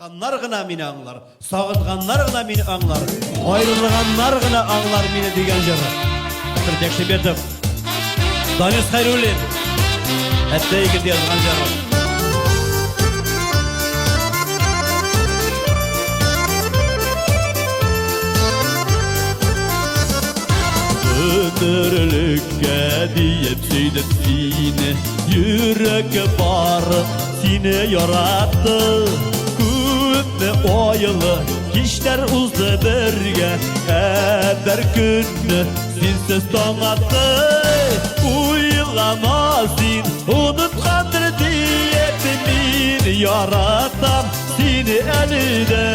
Yaşatkanlar gına meni anlar, sağıtganlar gına meni anlar, ayrılganlar gına anlar meni degen jyry. Tekşibetov, Danis Hayrulin, hatta ikide yazgan jyry. Ömürlükке diyep söyledim seni, yürek barıp seni yarattı. Köpme oyılı kişler uzdı birge, her günü sensiz tonattı. Uylama sen unutkandır diyep beni yaratan seni elinde.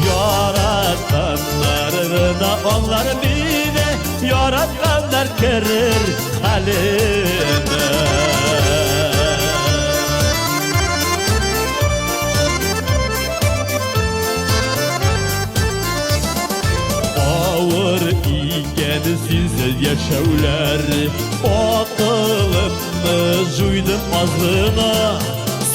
Yaratanlarına onlar beni yaratkanlar kerir halime. Ağır iken sensiz yaşavlar, akılımı juydum azlığına.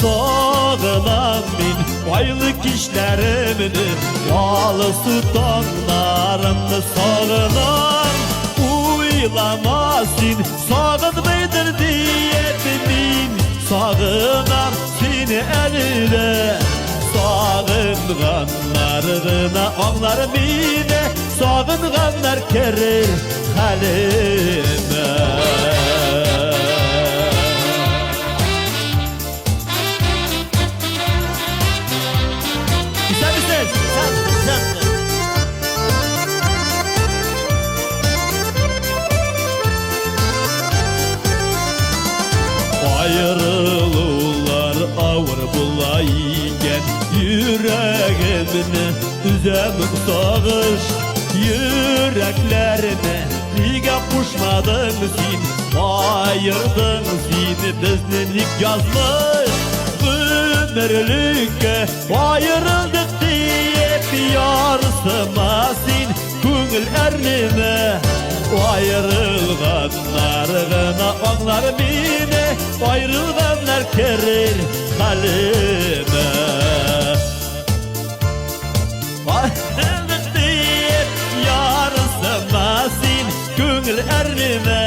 Sağınan min baylık işlerimini, yalısı tonlarımı sağınan. Uylama sen sağınmaydır diyebimin, sağınan seni eline. Sağınganlarına anlar mine, sağınganlar kerir halime. Ayrılılar ağır bulayken, yüreğimini üzemim sağış. Yüreklerine niga kuşmadın sen, ayırdın seni biznelik yazmış. Ömürlükke ayrıldık deyip yarsıma sen, köngül ernime. Ayrılganlarına anlar beni, ayrılganlar kerir halime. Ayrıldık deyip yarsıma sen, köngül ernime.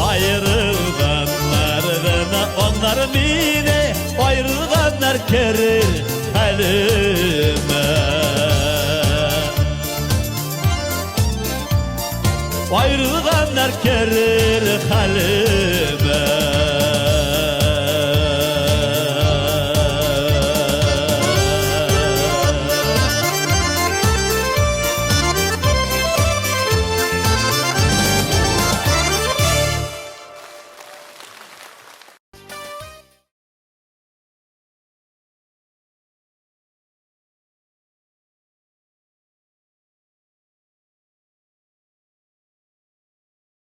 Ayrılganlarına anlar beni, ayrılganlar kerir halime.